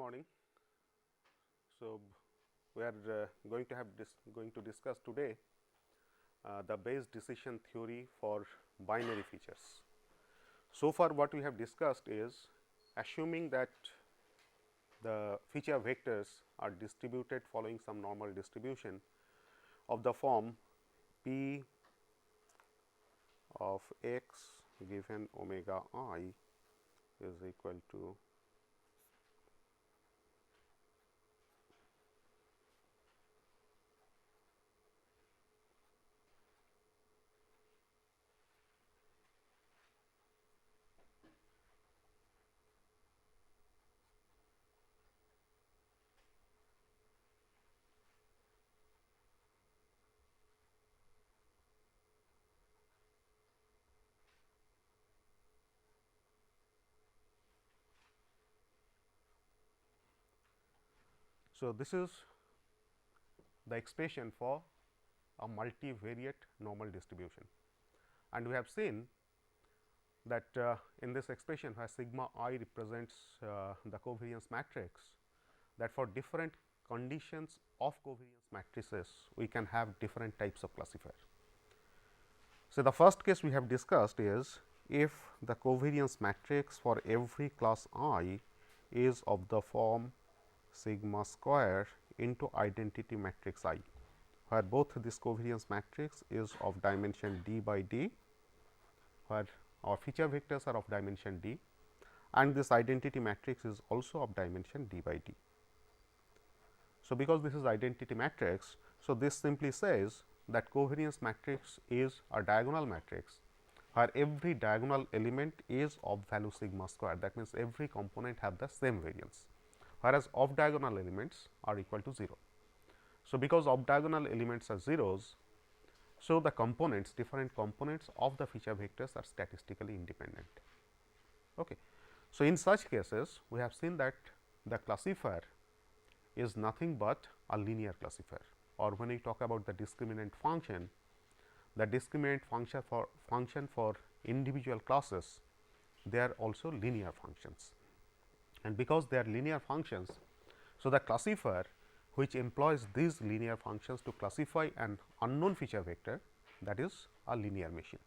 morning. So, we are going to discuss today the Bayes decision theory for binary features. So far what we have discussed is assuming that the feature vectors are distributed following some normal distribution of the form P of x given omega I is equal to so this is the expression for a multivariate normal distribution, and we have seen that in this expression where sigma I represents the covariance matrix, that for different conditions of covariance matrices we can have different types of classifier. So, the first case we have discussed is if the covariance matrix for every class I is of the form sigma square into identity matrix I, where both this covariance matrix is of dimension d by d, where our feature vectors are of dimension d, and this identity matrix is also of dimension d by d. So, because this is identity matrix, so this simply says that covariance matrix is a diagonal matrix, where every diagonal element is of value sigma square. That means, every component have the same variance, whereas off diagonal elements are equal to 0. So, because off diagonal elements are zeros, so the components, different components of the feature vectors are statistically independent. Okay. So, in such cases we have seen that the classifier is nothing but a linear classifier, or when we talk about the discriminant function, the discriminant function for individual classes, they are also linear functions, and because they are linear functions, so the classifier which employs these linear functions to classify an unknown feature vector, that is a linear machine.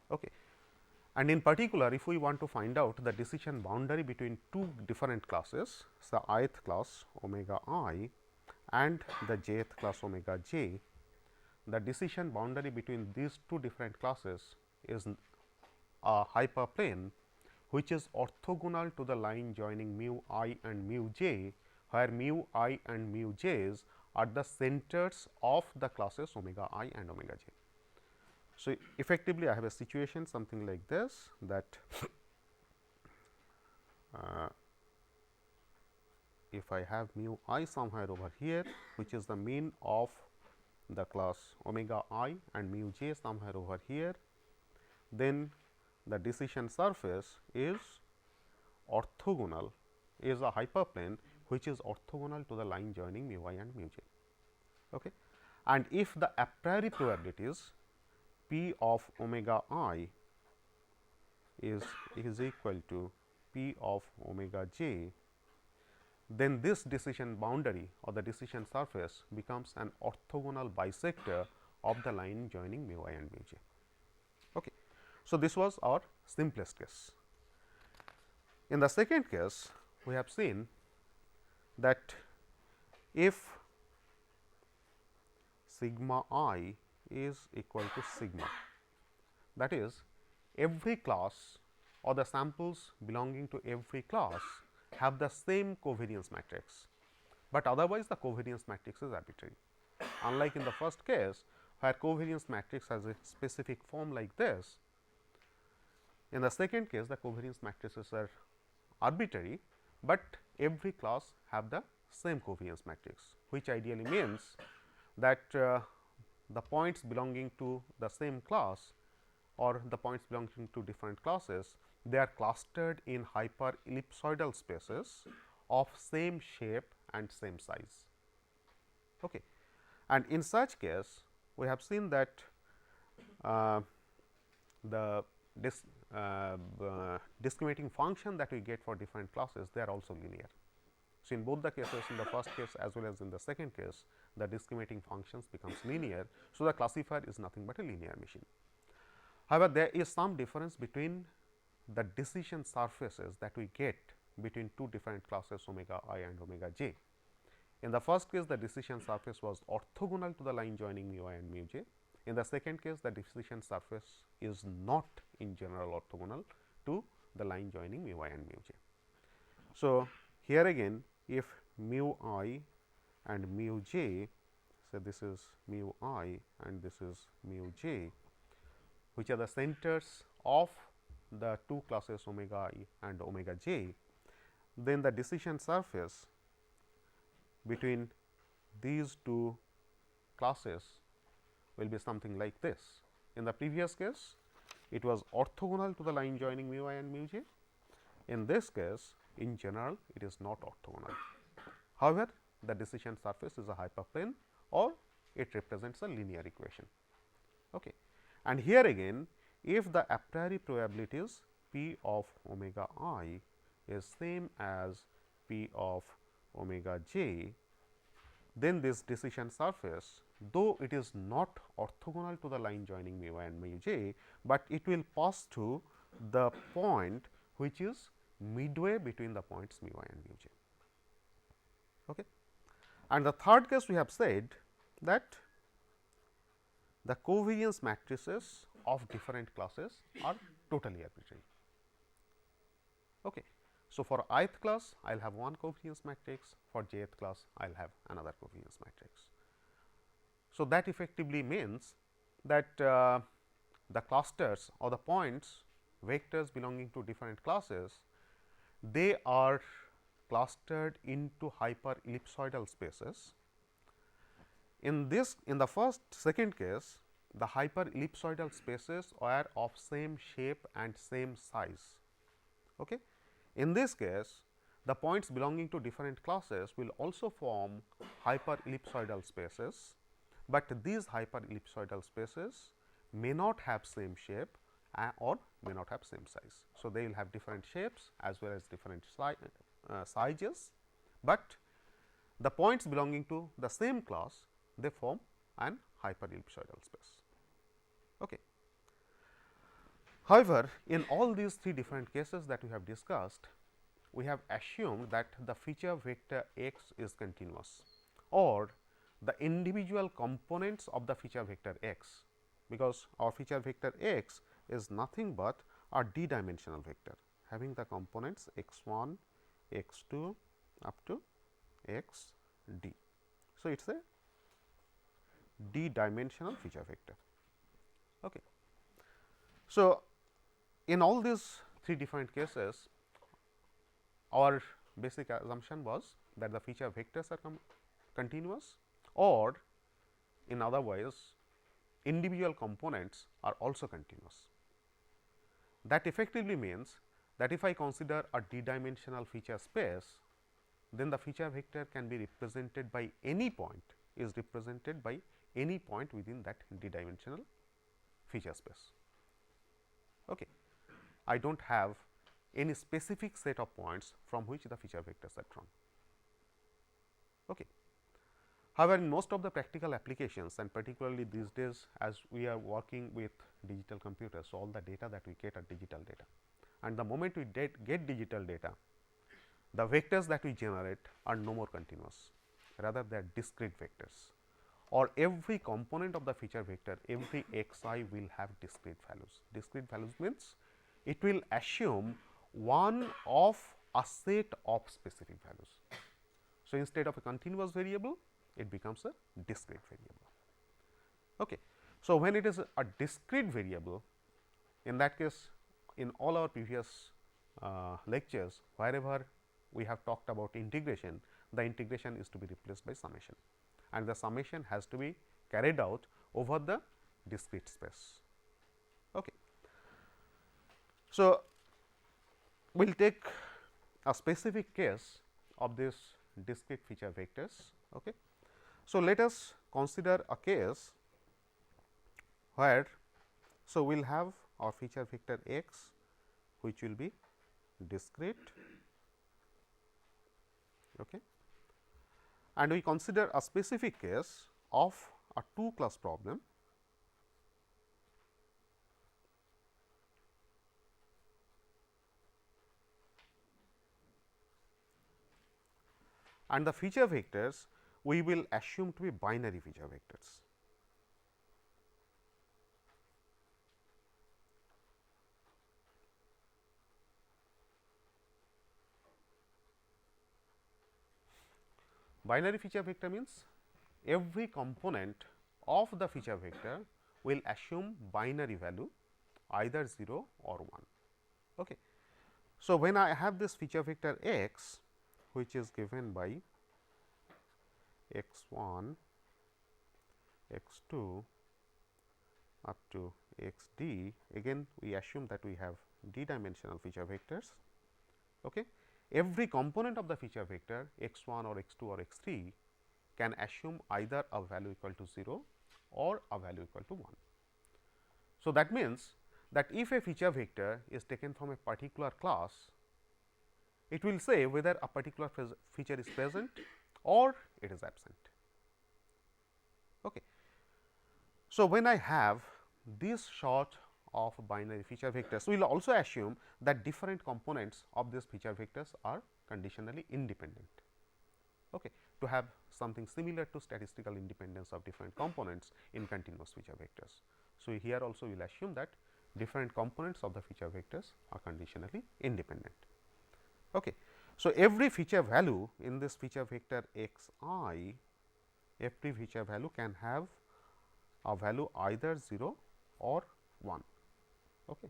Okay. And in particular, if we want to find out the decision boundary between two different classes, the ith class omega I and the jth class omega j, the decision boundary between these two different classes is a hyperplane which is orthogonal to the line joining mu I and mu j, where mu I and mu j's are the centers of the classes omega I and omega j. So, effectively I have a situation something like this, that if I have mu I somewhere over here, which is the mean of the class omega I and mu j somewhere over here, then the decision surface is orthogonal, is a hyperplane which is orthogonal to the line joining mu I and mu j. Okay. And if the a priori probabilities P of omega I is equal to P of omega j, then this decision boundary or the decision surface becomes an orthogonal bisector of the line joining mu I and mu j. Okay. So, this was our simplest case. In the second case, we have seen that if sigma I is equal to sigma, that is every class or the samples belonging to every class have the same covariance matrix, but otherwise the covariance matrix is arbitrary. Unlike in the first case where covariance matrix has a specific form like this, in the second case the covariance matrices are arbitrary, but every class have the same covariance matrix, which ideally means that the points belonging to the same class or the points belonging to different classes, they are clustered in hyper ellipsoidal spaces of same shape and same size. Okay. And in such case, we have seen that the discriminating function that we get for different classes, they are also linear. So, in both the cases, in the first case as well as in the second case, the discriminating functions becomes linear. So, the classifier is nothing but a linear machine. However, there is some difference between the decision surfaces that we get between two different classes omega I and omega j. In the first case, the decision surface was orthogonal to the line joining mu I and mu j. In the second case, the decision surface is not in general orthogonal to the line joining mu I and mu j. So, here again, if mu I and mu j, so this is mu I and this is mu j, which are the centers of the two classes omega I and omega j, then the decision surface between these two classes will be something like this. In the previous case, it was orthogonal to the line joining mu I and mu j. In this case, in general, it is not orthogonal. However, the decision surface is a hyperplane or it represents a linear equation. Okay. And here again, if the a priori probabilities p of omega I is same as p of omega j, then this decision surface, though it is not orthogonal to the line joining mu I and mu j, but it will pass through the point which is midway between the points mu I and mu j. Okay. And the third case, we have said that the covariance matrices of different classes are totally arbitrary. Okay. So, for ith class, I will have one covariance matrix, for jth class, I will have another covariance matrix. So, that effectively means that the clusters or the points vectors belonging to different classes, they are clustered into hyper ellipsoidal spaces. In the second case, the hyper ellipsoidal spaces are of same shape and same size. Okay. In this case, the points belonging to different classes will also form hyper ellipsoidal spaces, but these hyper ellipsoidal spaces may not have same shape or may not have same size. So, they will have different shapes as well as different sizes, but the points belonging to the same class, they form an hyper ellipsoidal space. Okay. However, in all these three different cases that we have discussed, we have assumed that the feature vector x is continuous or the individual components of the feature vector x, because our feature vector x is nothing but a d dimensional vector having the components x 1, x 2 up to x d. So, it is a d dimensional feature vector. Okay. So, in all these three different cases, our basic assumption was that the feature vectors are continuous, or in other ways individual components are also continuous. That effectively means that if I consider a d dimensional feature space, then the feature vector can be represented by any point, is represented by any point within that d dimensional feature space. Okay. I do not have any specific set of points from which the feature vectors are drawn. Okay. However, in most of the practical applications, and particularly these days as we are working with digital computers, so all the data that we get are digital data, and the moment we get digital data, the vectors that we generate are no more continuous, rather they are discrete vectors, or every component of the feature vector, every x I will have discrete values. Discrete values means it will assume one of a set of specific values. So, instead of a continuous variable, it becomes a discrete variable. Okay. So, when it is a discrete variable, in that case, in all our previous lectures, wherever we have talked about integration, the integration is to be replaced by summation, and the summation has to be carried out over the discrete space. Okay. So, we will take a specific case of this discrete feature vectors. Okay. So, let us consider a case where, so we will have our feature vector x, which will be discrete. Okay. And we consider a specific case of a 2 class problem. And the feature vectors we will assume to be binary feature vectors. Binary feature vector means every component of the feature vector will assume binary value either 0 or 1. Okay. So, when I have this feature vector x, which is given by x 1, x 2 up to x d, again we assume that we have d dimensional feature vectors. Okay. Every component of the feature vector x 1 or x 2 or x 3 can assume either a value equal to 0 or a value equal to 1. So, that means that if a feature vector is taken from a particular class, it will say whether a particular feature is present or it is absent. Okay. So, when I have this sort of binary feature vectors, we will also assume that different components of these feature vectors are conditionally independent. Okay. To have something similar to statistical independence of different components in continuous feature vectors. So, here also we will assume that different components of the feature vectors are conditionally independent. Okay. So, every feature value in this feature vector x I, every feature value can have a value either 0 or 1. Okay.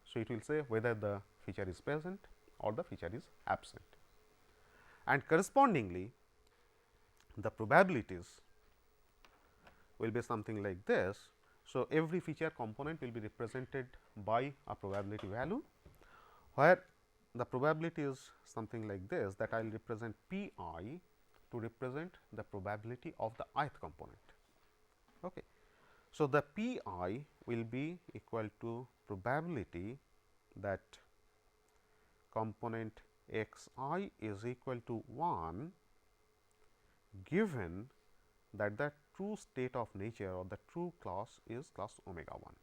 So, it will say whether the feature is present or the feature is absent, and correspondingly the probabilities will be something like this. So, every feature component will be represented by a probability value, where the probability is something like this, that I will represent p I to represent the probability of the ith component. Okay. So, the p I will be equal to probability that component x I is equal to 1, given that the true state of nature or the true class is class omega 1.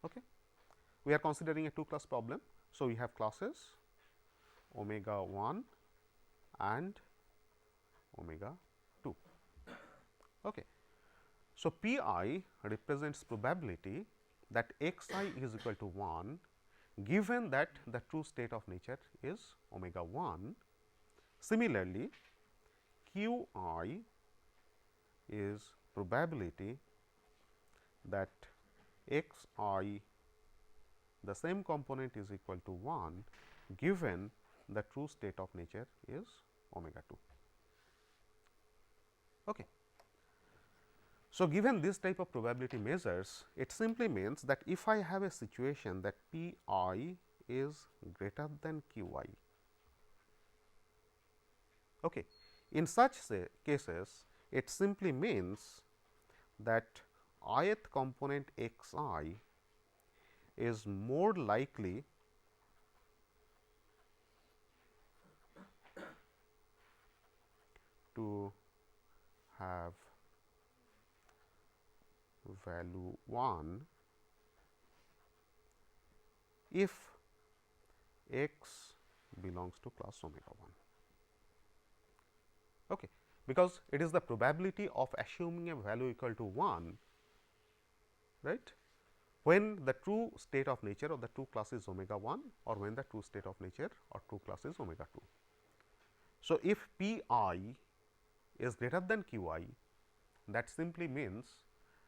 Okay. We are considering a 2 class problem. So, we have classes omega 1 and omega 2. Okay. So, p I represents probability that x I is equal to 1, given that the true state of nature is omega 1. Similarly, q I is probability that x I, the same component, is equal to 1, given the true state of nature is omega 2. Okay. So, given this type of probability measures, it simply means that if I have a situation that p I is greater than q I, okay, in such cases it simply means that ith component x I is more likely to have value 1 if x belongs to class omega 1. Okay. Because it is the probability of assuming a value equal to 1, right, when the true state of nature of the true class is omega 1 or when the true state of nature or true class is omega 2. So, if p I is greater than q I, that simply means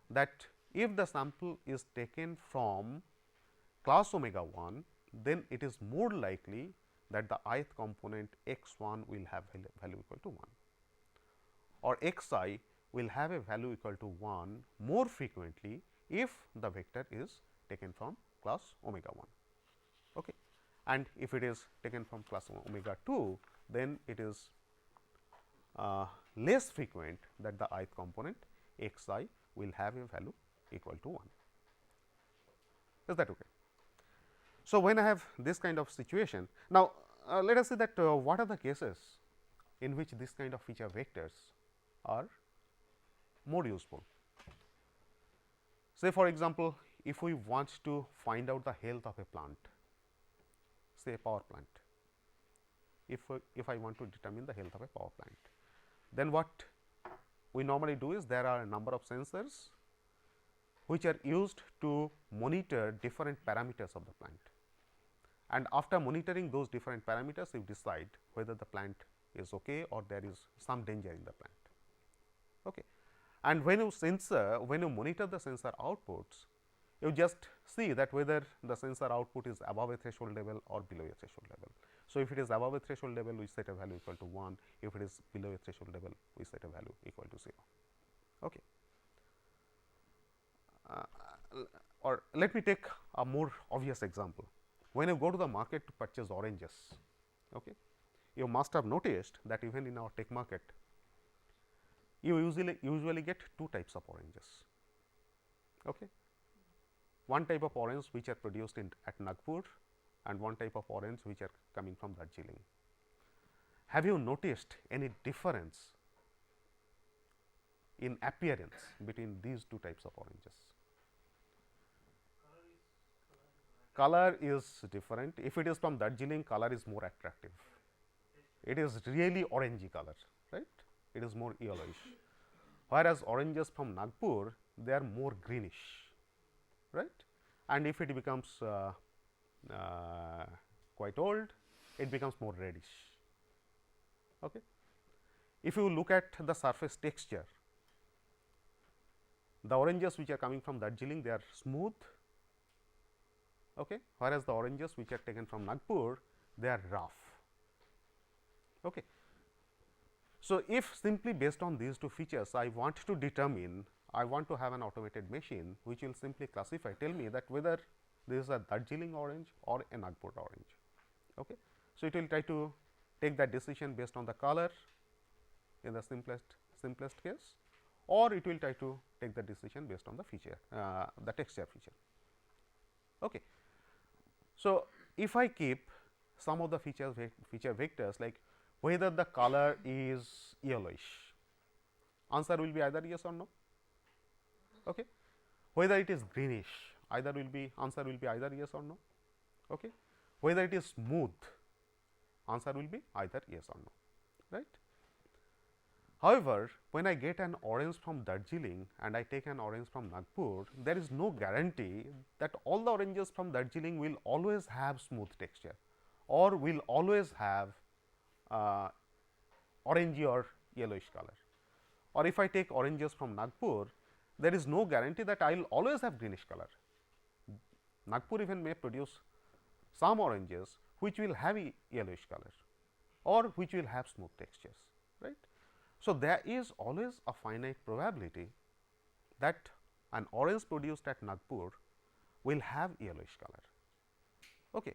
that if the sample is taken from class omega 1, then it is more likely that the ith component x 1 will have value equal to 1, or x I will have a value equal to 1 more frequently if the vector is taken from class omega 1. Okay. And if it is taken from class omega 2, then it is less frequent that the ith component x I will have a value equal to 1. Is that okay? So, when I have this kind of situation, now let us see that what are the cases in which this kind of feature vectors are more useful. Say for example, if we want to find out the health of a plant, say a power plant, if I want to determine the health of a power plant, then what we normally do is there are a number of sensors which are used to monitor different parameters of the plant, and after monitoring those different parameters you decide whether the plant is okay or there is some danger in the plant. Okay. And when you monitor the sensor outputs, you just see that whether the sensor output is above a threshold level or below a threshold level. So, if it is above a threshold level, we set a value equal to 1, if it is below a threshold level, we set a value equal to 0. Okay. Or let me take a more obvious example. When you go to the market to purchase oranges, okay, you must have noticed that even in our tech market, you usually get two types of oranges. Okay. One type of orange which are produced at Nagpur, and one type of orange which are coming from Darjeeling. Have you noticed any difference in appearance between these two types of oranges? Color is different. If it is from Darjeeling, color is more attractive. It is really orangey color, right? It is more yellowish. Whereas oranges from Nagpur, they are more greenish, right? And if it becomes quite old, it becomes more reddish. Okay. If you look at the surface texture, the oranges which are coming from Darjeeling, they are smooth, okay, whereas the oranges which are taken from Nagpur, they are rough. Okay. So, if simply based on these two features, I want to have an automated machine which will simply classify, tell me that whether this is a Darjeeling orange or a Nagpur orange. Okay. So, it will try to take that decision based on the color in the simplest case, or it will try to take the decision based on the feature, the texture feature. Okay. So, if I keep some of the feature vectors like whether the color is yellowish, answer will be either yes or no. Okay. Whether it is greenish, answer will be either yes or no. Okay. Whether it is smooth, answer will be either yes or no, right. However, when I get an orange from Darjeeling and I take an orange from Nagpur, there is no guarantee that all the oranges from Darjeeling will always have smooth texture or will always have orangey or yellowish color. Or if I take oranges from Nagpur, there is no guarantee that I will always have greenish color. Nagpur even may produce some oranges which will have yellowish color or which will have smooth textures, right. So, there is always a finite probability that an orange produced at Nagpur will have yellowish color. Okay.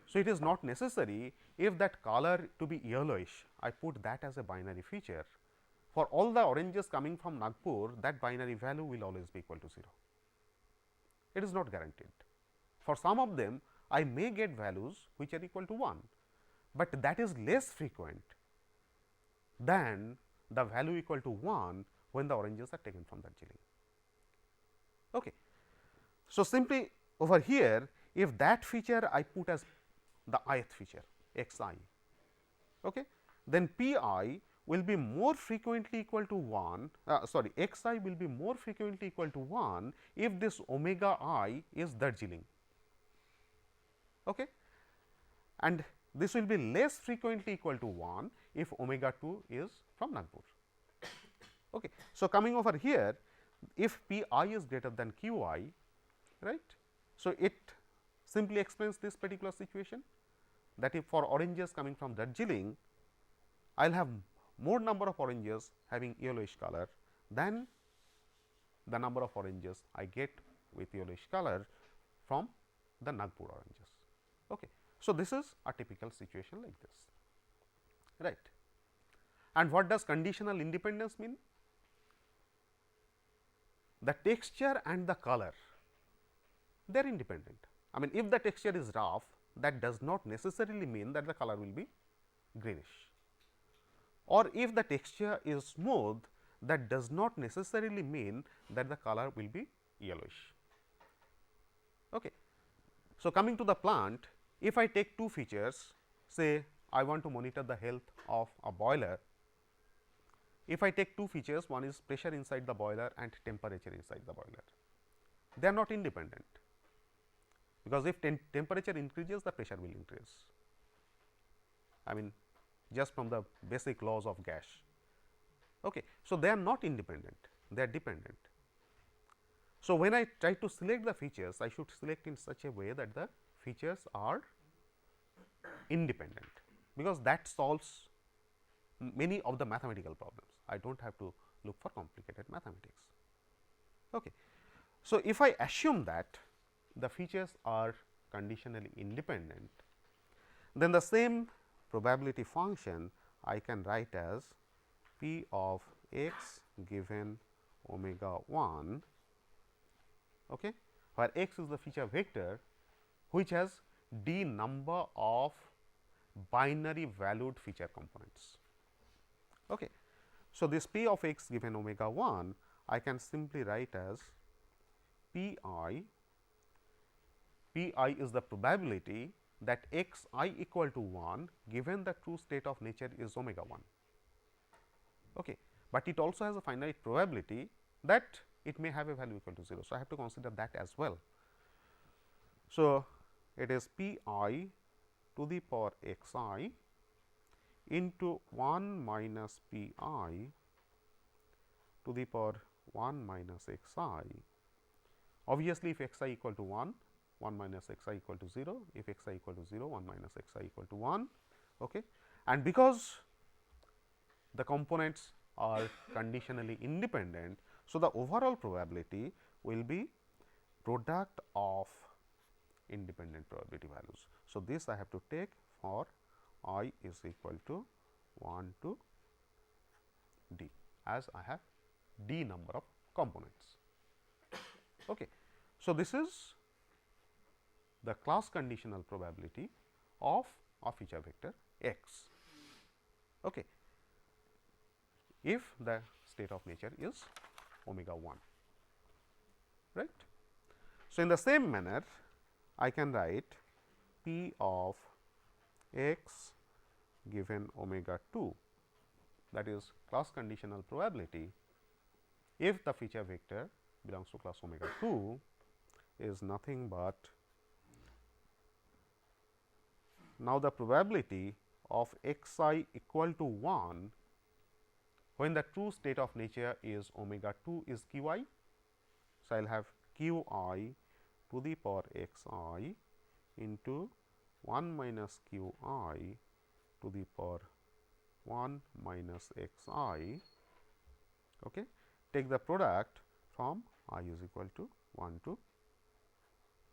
So, it is not necessary if that color to be yellowish, I put that as a binary feature. For all the oranges coming from Nagpur, that binary value will always be equal to 0. It is not guaranteed. For some of them, I may get values which are equal to 1, but that is less frequent than the value equal to 1 when the oranges are taken from Darjeeling. Okay. So, simply over here, if that feature I put as the ith feature x I, okay, then p I will be more frequently equal to 1, x I will be more frequently equal to 1 if this omega I is Darjeeling, okay, and this will be less frequently equal to 1 if omega 2 is from Nagpur. Okay. So, coming over here, if p I is greater than q I, right. So, it simply explains this particular situation, that if for oranges coming from Darjeeling, I will have more number of oranges having yellowish color than the number of oranges I get with yellowish color from the Nagpur oranges. Okay. So, this is a typical situation like this, right. And what does conditional independence mean? The texture and the color, they are independent. I mean, if the texture is rough, that does not necessarily mean that the color will be greenish, or if the texture is smooth, that does not necessarily mean that the color will be yellowish. Okay. So, coming to the plant, if I take two features, say I want to monitor the health of a boiler. If I take two features, one is pressure inside the boiler and temperature inside the boiler, they are not independent, because if temperature increases, the pressure will increase. I mean, just from the basic laws of gas. Okay. So, they are not independent, they are dependent. So, when I try to select the features, I should select in such a way that the features are independent, because that solves many of the mathematical problems. I do not have to look for complicated mathematics. Okay. So, if I assume that the features are conditionally independent, then the same probability function I can write as p of x given omega 1, okay, where x is the feature vector which has d number of binary valued feature components. Okay. So, this p of x given omega 1 I can simply write as p I is the probability that x I equal to 1 given the true state of nature is omega 1. Okay. But it also has a finite probability that it may have a value equal to 0. So, I have to consider that as well. So, it is p I to the power x I into 1 minus p I to the power 1 minus x I. Obviously, if x I equal to 1, 1 minus x I equal to 0, if x I equal to 0, 1 minus x I equal to 1. Okay. And because the components are conditionally independent, so the overall probability will be product of independent probability values. So, this I have to take for I is equal to 1 to d, as I have d number of components. Okay. So, this is the class conditional probability of a feature vector x, okay, if the state of nature is omega 1, right. So, in the same manner I can write p of x given omega 2, that is class conditional probability if the feature vector belongs to class omega 2 is nothing but, now the probability of x I equal to 1 when the true state of nature is omega 2 is q I. So, I will have q I to the power x I into 1 minus q I to the power 1 minus x I. Okay. Take the product from I is equal to 1 to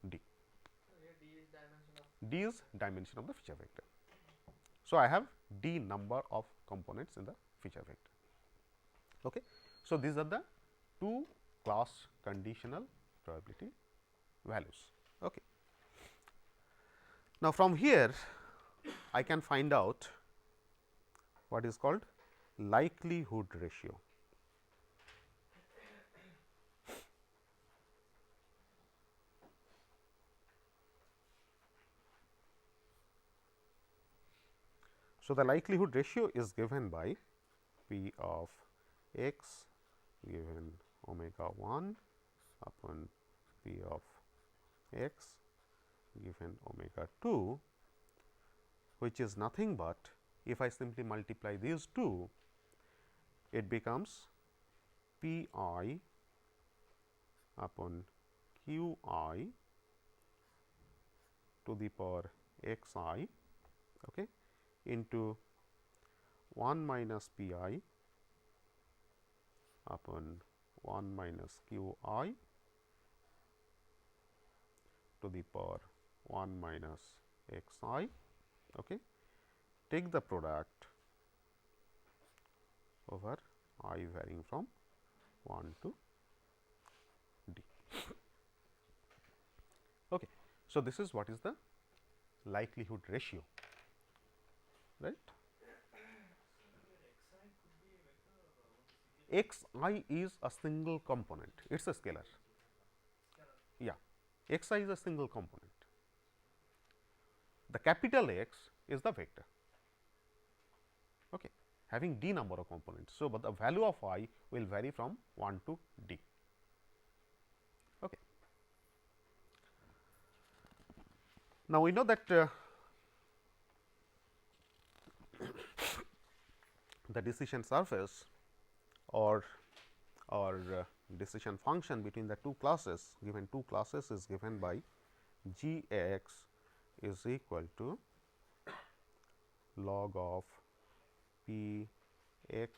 d. D is dimension of the feature vector. So, I have d number of components in the feature vector. Okay. So, these are the two class conditional probability values. Okay. Now, from here I can find out what is called likelihood ratio. So, the likelihood ratio is given by p of x given omega 1 upon p of x given omega 2, which is nothing but, if I simply multiply these two, it becomes p I upon q I to the power x I, okay, into 1 minus p I upon 1 minus q I to the power 1 minus x I. Okay. Take the product over I varying from 1 to d. Okay. So, this is what is the likelihood ratio, right. X I is a single component, it is a scalar. Yeah, X I is a single component. The capital X is the vector, okay, having d number of components. So, but the value of I will vary from 1 to d. Okay. Now, we know that the decision surface or decision function between the two classes, given two classes, is given by g x is equal to log of p x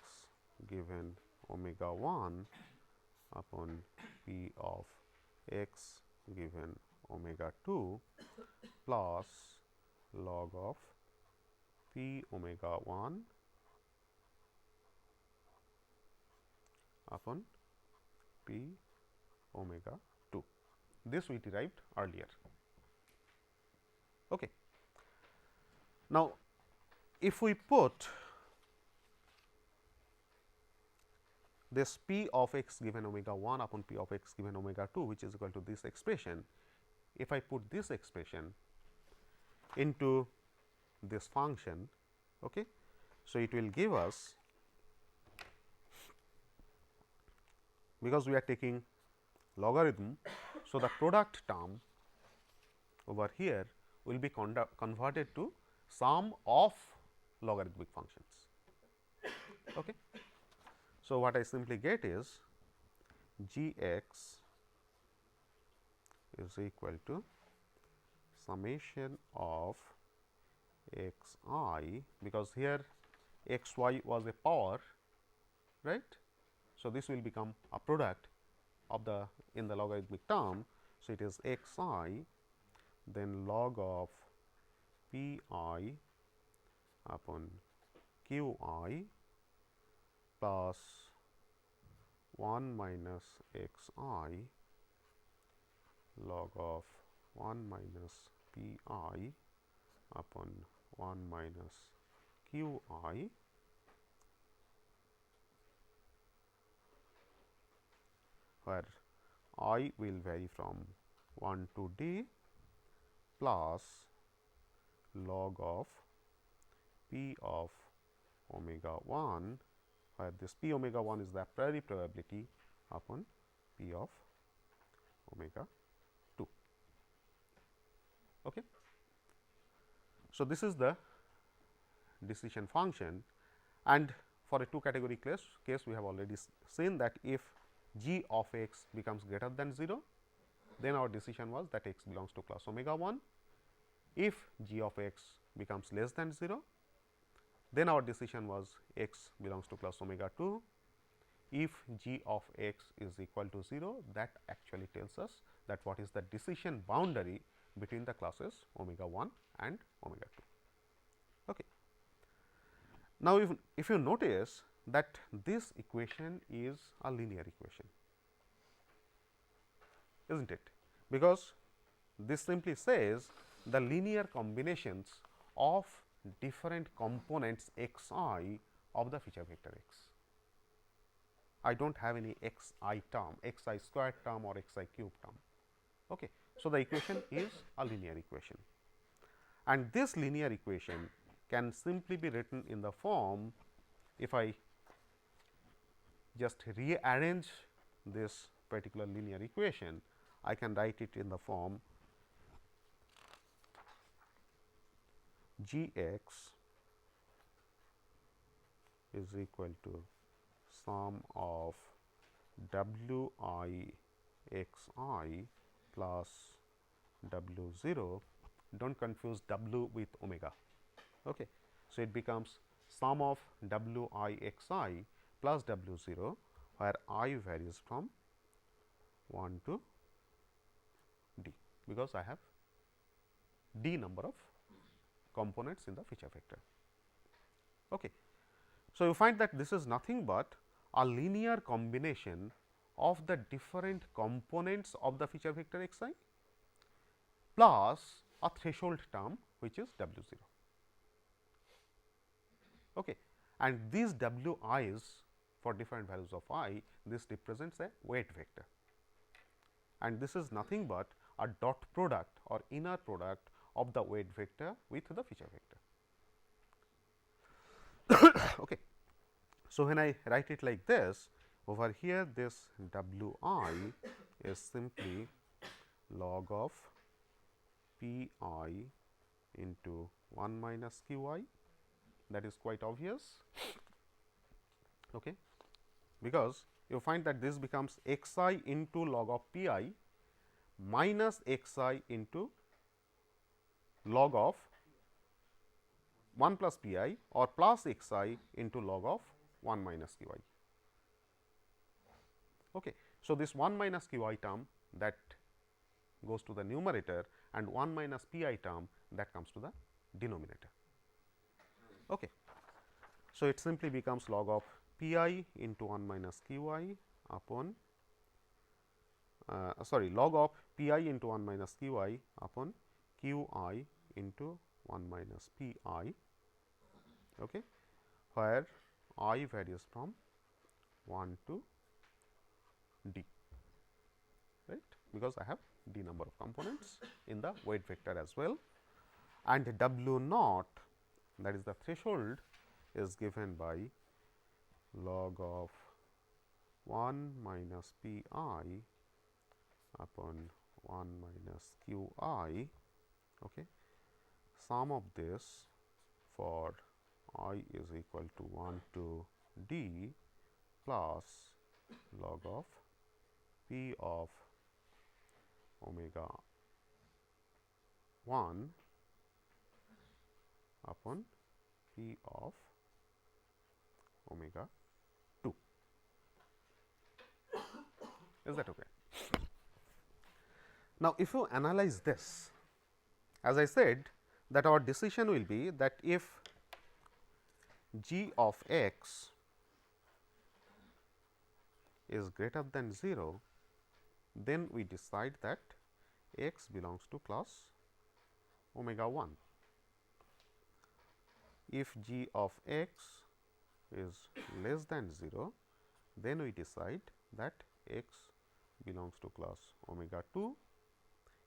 given omega 1 upon p of x given omega 2 plus log of p omega 1 upon p omega 2. This we derived earlier. Okay. Now, if we put this p of x given omega 1 upon p of x given omega 2, which is equal to this expression, if I put this expression into this function, okay, so it will give us, because we are taking logarithm. So, the product term over here will be converted to sum of logarithmic functions. Okay. So, what I simply get is g x is equal to summation of x I, because here x y was a power, right. So, this will become a product of the in the logarithmic term. So, it is x I, then log of p I upon q I plus 1 minus x I log of 1 minus p I upon 1 minus q I where I will vary from 1 to d plus log of p of omega 1, where this p omega 1 is the a priori probability upon p of omega 2. Okay. So, this is the decision function, and for a two category case we have already seen that if g of x becomes greater than 0, then our decision was that x belongs to class omega 1. If g of x becomes less than 0, then our decision was x belongs to class omega 2. If g of x is equal to 0, that actually tells us that what is the decision boundary between the classes omega 1 and omega 2. Okay. Now, if you notice that this equation is a linear equation, is not it? Because this simply says the linear combinations of different components x I of the feature vector x. I do not have any x I term, x I squared term or x I cube term. Okay. So, the equation is a linear equation, and this linear equation can simply be written in the form, if I just rearrange this particular linear equation, I can write it in the form g x is equal to sum of w I x I plus w 0. Do not confuse w with omega. Okay. So, it becomes sum of w I x I plus w 0, where I varies from 1 to d, because I have d number of components in the feature vector. Okay. So, you find that this is nothing but a linear combination of the different components of the feature vector x I plus a threshold term which is W 0. Okay. And these W i's for different values of I, this represents a weight vector, and this is nothing but a dot product or inner product of the weight vector with the feature vector. Okay. So, when I write it like this, over here this W I is simply log of P I into 1 minus Q I, that is quite obvious, okay, because you find that this becomes x I into log of P I minus x I into log of 1 plus P I or plus x I into log of 1 minus Q I. Okay. So, this 1 minus Q I term that goes to the numerator and 1 minus P I term that comes to the denominator. Okay. So, it simply becomes log of P I into 1 minus Q I upon log of P I into 1 minus Q I upon Q I into 1 minus P I, okay, where I varies from 1 to d, right, because I have d number of components in the weight vector as well, and W naught, that is the threshold, is given by log of 1 minus P I upon 1 minus Q I, okay. Sum of this for I is equal to 1 to d plus log of P of omega 1 upon P of omega 2. Is that okay? Now, if you analyze this, as I said that our decision will be that if g of x is greater than 0, then we decide that x belongs to class omega 1. If g of x is less than 0, then we decide that x belongs to class omega 2.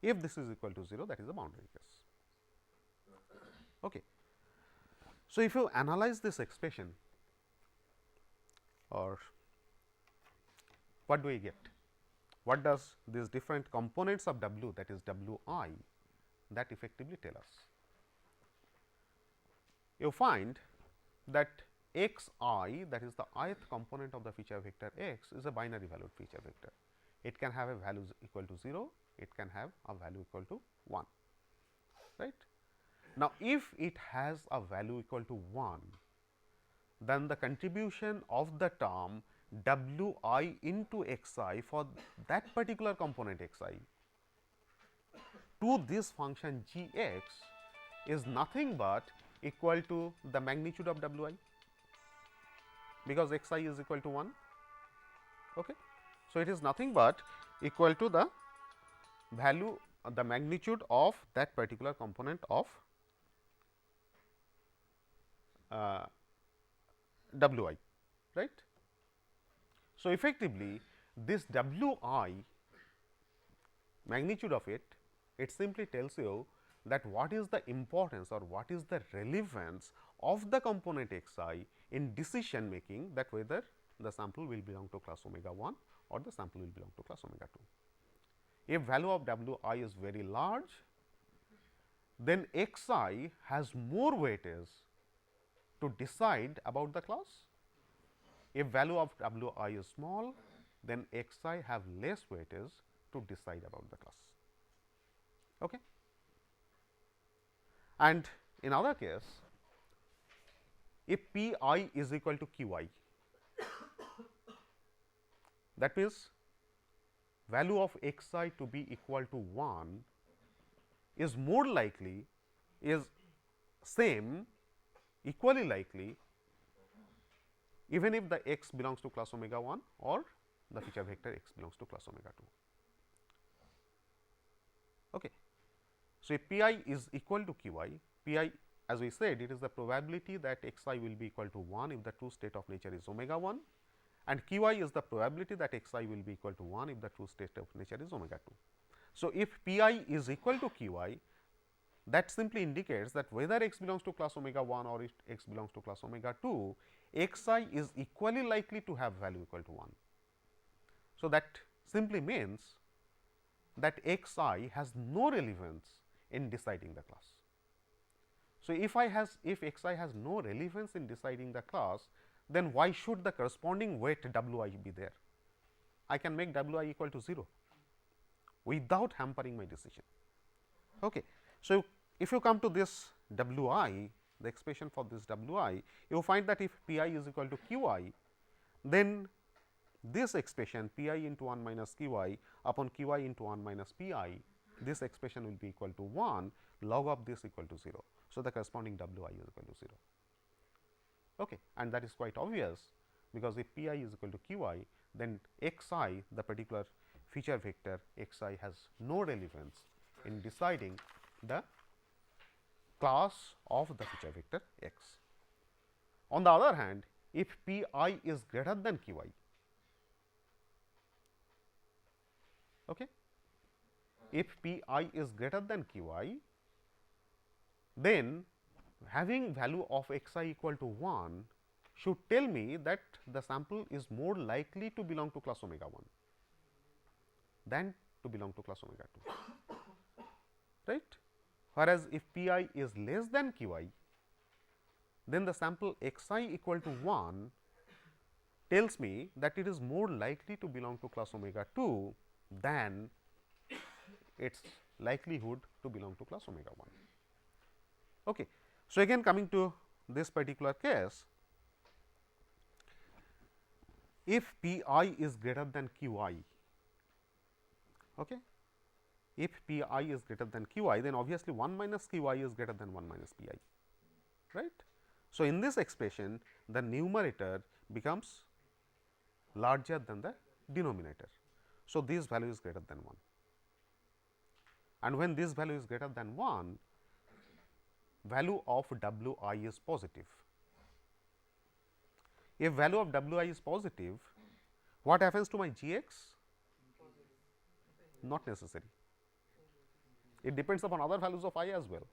If this is equal to 0, that is a boundary case. Okay. So, if you analyze this expression, or what do we get? What does these different components of W, that is W I, that effectively tell us? You find that x I, that is the ith component of the feature vector x, is a binary valued feature vector. It can have a value equal to 0, it can have a value equal to 1, right. Now, if it has a value equal to 1, then the contribution of the term W I into x I for that particular component x I to this function g x is nothing but equal to the magnitude of W I, because x I is equal to 1. Okay. So, it is nothing but equal to the value, the magnitude of that particular component of W I, right. So, effectively this W I, magnitude of it, it simply tells you that what is the importance or what is the relevance of the component x I in decision making, that whether the sample will belong to class omega 1 or the sample will belong to class omega 2. If value of W I is very large, then x I has more weightage to decide about the class. If value of W I is small, then x I have less weightage to decide about the class. Okay. And in other case, if P I is equal to Q I, that means value of x I to be equal to 1 is more likely, is same, equally likely, even if the x belongs to class omega 1 or the feature vector x belongs to class omega 2. Okay. So, if p I is equal to q I, p I as we said it is the probability that x I will be equal to 1 if the true state of nature is omega 1, and q I is the probability that x I will be equal to 1 if the true state of nature is omega 2. So, if p I is equal to q I, that simply indicates that whether x belongs to class omega 1 or if x belongs to class omega 2, x I is equally likely to have value equal to 1. So, that simply means that x I has no relevance in deciding the class. So, if x I has no relevance in deciding the class, then why should the corresponding weight w I be there? I can make w I equal to 0 without hampering my decision. Okay. So, if you come to this w I, the expression for this w I, you find that if p I is equal to q I, then this expression p I into 1 minus q I upon q I into 1 minus p I, this expression will be equal to 1, log of this equal to 0. So, the corresponding w I is equal to 0. Okay. And that is quite obvious, because if p I is equal to q I, then x I, the particular feature vector x I, has no relevance in deciding the class of the feature vector x. On the other hand, if p I is greater than q I, okay, if p I is greater than q I, then having value of x I equal to 1 should tell me that the sample is more likely to belong to class omega 1 than to belong to class omega 2, right. Whereas, if p I is less than q I, then the sample x I equal to 1 tells me that it is more likely to belong to class omega 2 than its likelihood to belong to class omega 1. Okay. So, again coming to this particular case, if p I is greater than q I, okay, if p I is greater than q I, then obviously 1 minus q I is greater than 1 minus p I, right. So, in this expression the numerator becomes larger than the denominator. So, this value is greater than 1, and when this value is greater than 1, value of w I is positive. If value of w I is positive, what happens to my g x? Not necessary. It depends upon other values of I as well.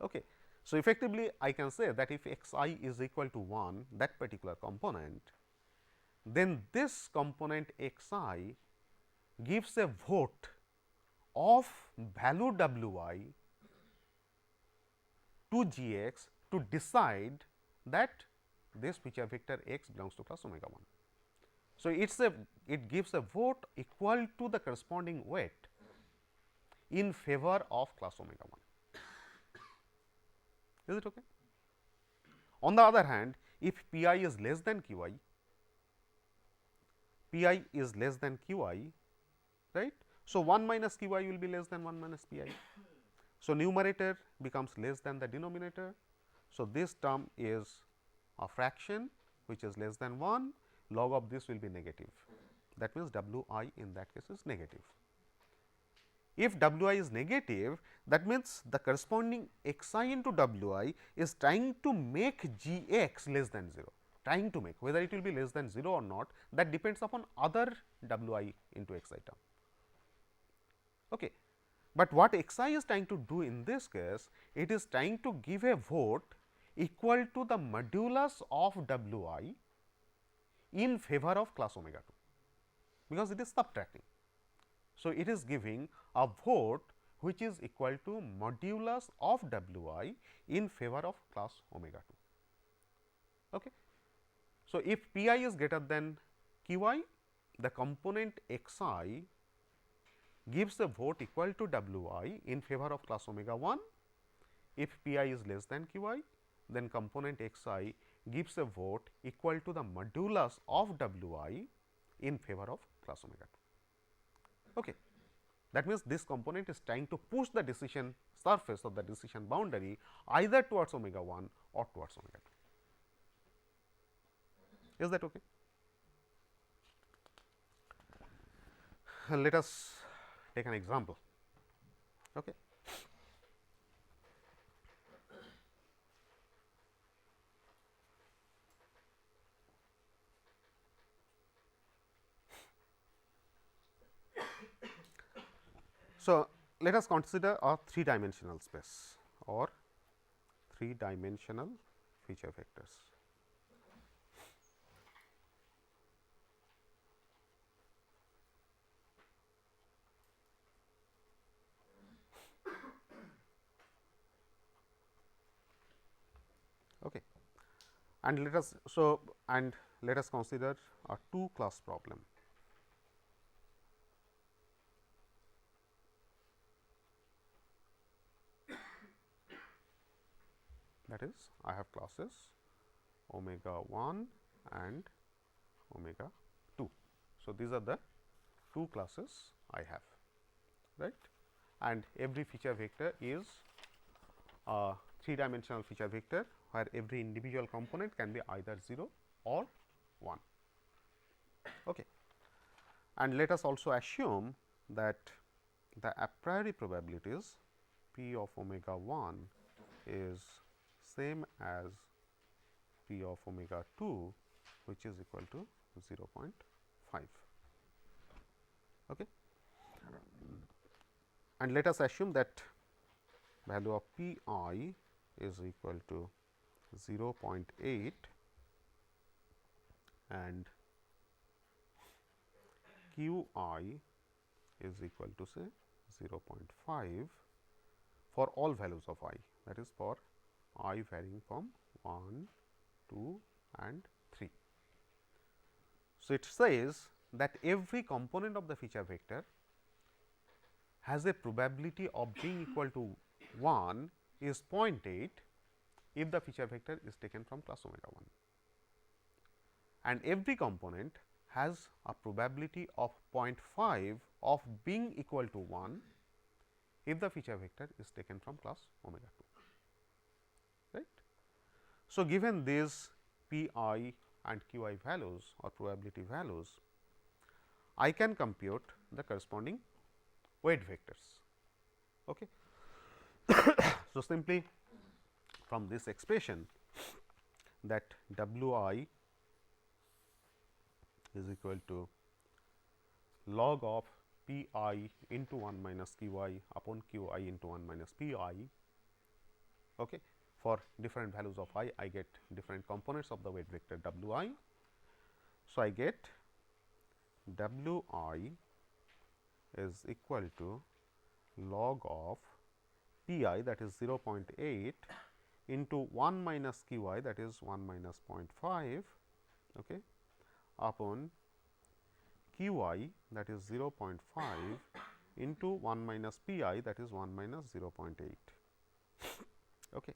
Okay. So, effectively I can say that if x I is equal to 1, that particular component, then this component x I gives a vote of value w I to g x to decide that this feature vector x belongs to class omega 1. So, it gives a vote equal to the corresponding weight in favor of class omega 1. Is it okay? On the other hand, if p I is less than q I, p I is less than q I, right. So, 1 minus q I will be less than 1 minus p I. So, numerator becomes less than the denominator. So, this term is a fraction which is less than 1, log of this will be negative. That means, w I in that case is negative. If w I is negative, that means the corresponding x I into w I is trying to make g x less than 0, trying to make, whether it will be less than 0 or not, that depends upon other w I into x I term. Okay. But what x I is trying to do in this case, it is trying to give a vote equal to the modulus of w I in favor of class omega 2, because it is subtracting. So, it is giving a vote which is equal to modulus of w I in favor of class omega 2. Okay. So, if p I is greater than q I, the component x I gives a vote equal to w I in favor of class omega 1. If p I is less than q I, then component x I gives a vote equal to the modulus of w I in favor of class omega 2. Okay. That means, this component is trying to push the decision surface of the decision boundary either towards omega 1 or towards omega 2. Is that okay? Let us take an example. Okay. So, let us consider a 3-dimensional space or 3-dimensional feature vectors. Okay. And let us consider a 2-class problem. That is, I have classes omega 1 and omega 2. So, these are the 2 classes I have, right, and every feature vector is a 3-dimensional feature vector, where every individual component can be either 0 or 1. Okay. And let us also assume that the a priori probabilities p of omega 1 is same as p of omega 2, which is equal to 0.5. Okay. And let us assume that value of p I is equal to 0.8 and q I is equal to say 0.5 for all values of I, that is for I varying from 1, 2 and 3. So, it says that every component of the feature vector has a probability of being equal to 1 is 0.8 if the feature vector is taken from class omega 1, and every component has a probability of 0.5 of being equal to 1 if the feature vector is taken from class omega 2, right. So, given these p I and q I values or probability values, I can compute the corresponding weight vectors. Okay. So, simply from this expression that W I is equal to log of p I into 1 minus q I upon q I into 1 minus p I. Okay. For different values of I get different components of the weight vector W I. So, I get W I is equal to log of p I, that is 0.8 into 1 minus q I, that is 1 minus 0.5, okay, upon q I, that is 0.5 into 1 minus p I, that is 1 minus 0.8. Okay.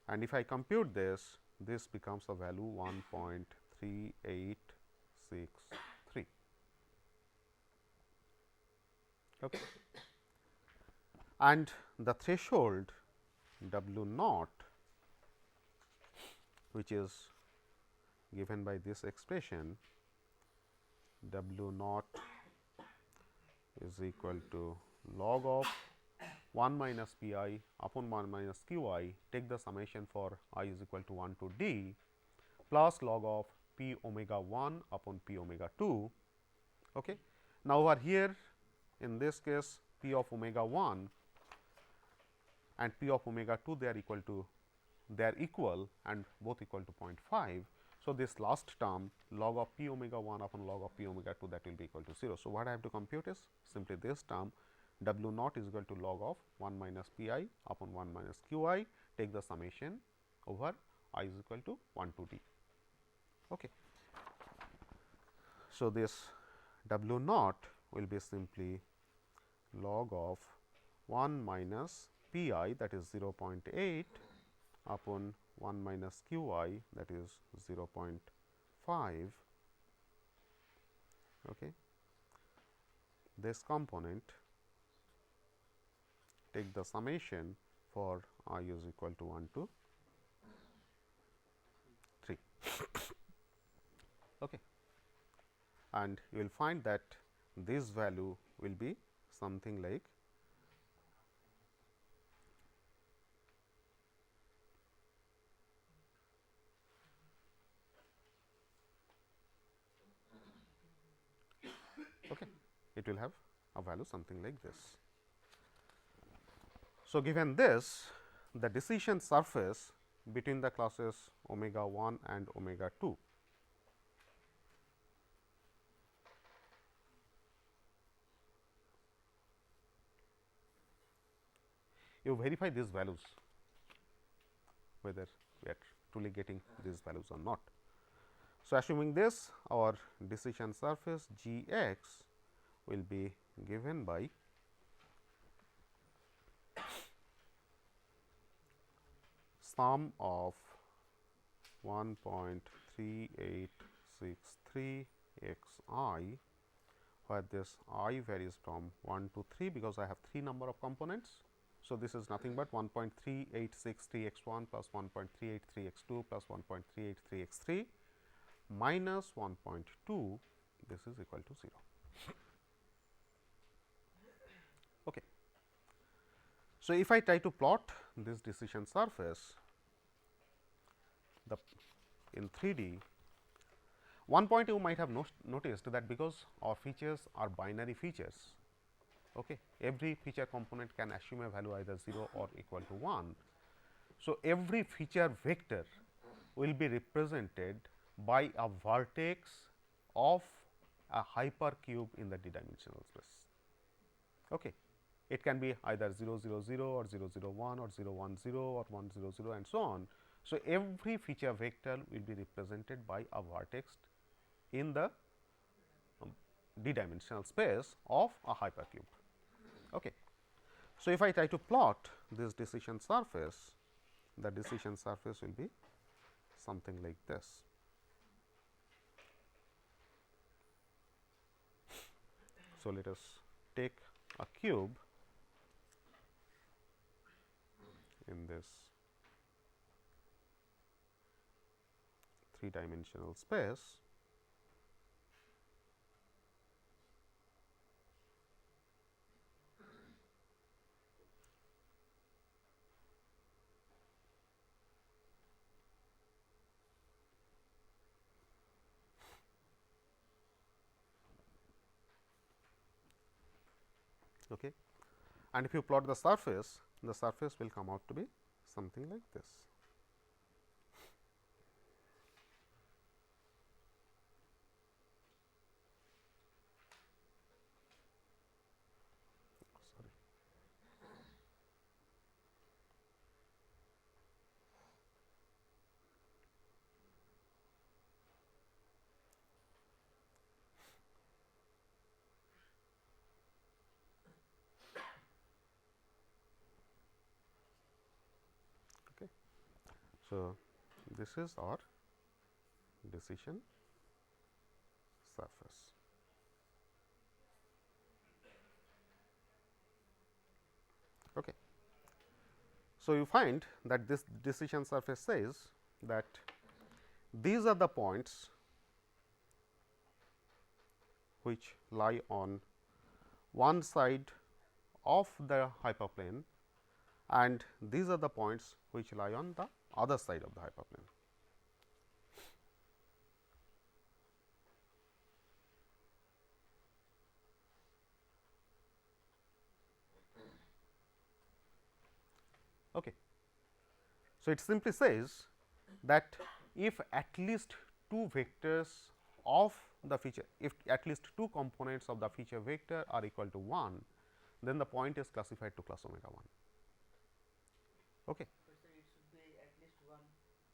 And if I compute this, this becomes a value 1.3863. Okay. And the threshold W naught, which is given by this expression, W naught is equal to log of 1 minus p I upon 1 minus q I, take the summation for I is equal to 1 to d, plus log of p omega 1 upon p omega 2. Okay. Now, over here in this case p of omega 1 and p of omega 2, they are equal and both equal to 0.5. So, this last term log of p omega 1 upon log of p omega 2, that will be equal to 0. So, what I have to compute is simply this term W naught is equal to log of 1 minus p I upon 1 minus q I, take the summation over I is equal to 1 to d. Okay. So, this W naught will be simply log of 1 minus p I, that is 0.8 upon 1 minus q I, that is 0.5. Okay. This component, take the summation for I is equal to 1 to 3. Okay. And you will find that this value will be something like okay. It will have a value something like this. So, given this, the decision surface between the classes omega 1 and omega 2 you verify these values whether we are truly getting these values or not. So, assuming this, our decision surface G x will be given by sum of 1.3863 x I, where this I varies from 1 to 3, because I have 3 number of components. So, this is nothing but 1.3863 x 1 plus 1.383 x 2 plus 1.383 x 3 minus 1.2, this is equal to 0. Okay. So, if I try to plot this decision surface in 3D, one point you might have noticed that because our features are binary features, okay, every feature component can assume a value either 0 or equal to 1. So, every feature vector will be represented by a vertex of a hypercube in the d-dimensional space. Okay. It can be either 0 0 0 or 0 0 1 or 0 1 0 or 1 0 0 and so on. So, every feature vector will be represented by a vertex in the d-dimensional space of a hypercube. Okay. So, if I try to plot this decision surface, the decision surface will be something like this. So, let us take a cube in this 3-dimensional space. Okay. And if you plot the surface will come out to be something like this. Sorry. Okay. So, this is our decision surface. Okay. So, you find that this decision surface says that these are the points which lie on one side of the hyperplane, and these are the points which lie on the other side of the hyperplane. Okay. So, it simply says that if at least two vectors of the feature, if at least two components of the feature vector are equal to 1, then the point is classified to class omega 1. Okay. But sir, it should be at least 1,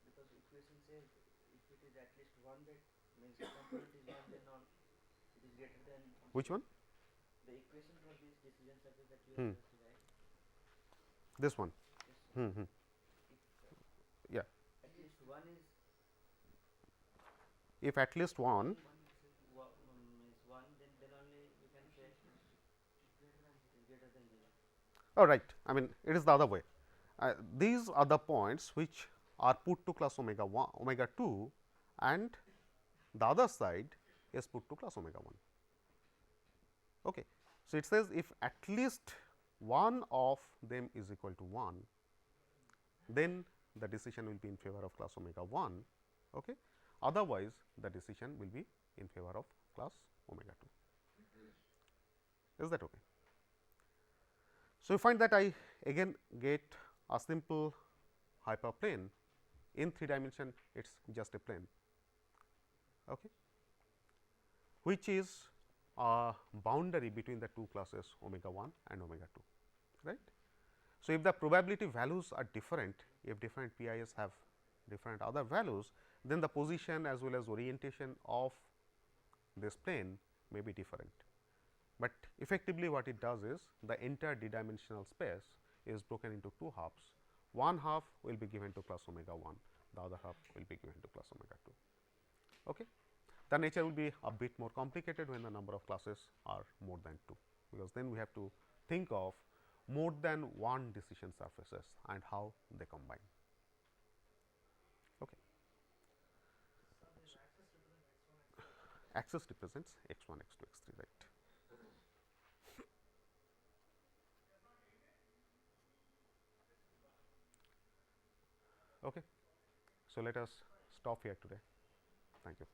because equation says if it is at least 1, that means the component is 1, then on it is greater than. Which one? The equation for this decision surface that you have just right. This one. Yes, If, yeah. At least 1 is. If at least 1 means 1, then only we can say it is greater than 0. Oh, right. I mean, it is the other way. These are the points which are put to class omega 1, omega 2, and the other side is put to class omega 1. Okay. So, it says if at least one of them is equal to 1, then the decision will be in favor of class omega 1. Okay. Otherwise, the decision will be in favor of class omega 2. Is that okay? So, you find that I again get a simple hyperplane in 3 dimension, it is just a plane, okay, which is a boundary between the two classes omega 1 and omega 2, right. So, if the probability values are different, if different PIS have different other values, then the position as well as orientation of this plane may be different. But effectively what it does is the entire d dimensional space is broken into two halves. One half will be given to class omega 1, the other half will be given to class omega 2. Okay. The nature will be a bit more complicated when the number of classes are more than 2, because then we have to think of more than one decision surfaces and how they combine. Okay. Axis represents x 1, x 2, x 3, right. Okay. So, let us stop here today. Thank you.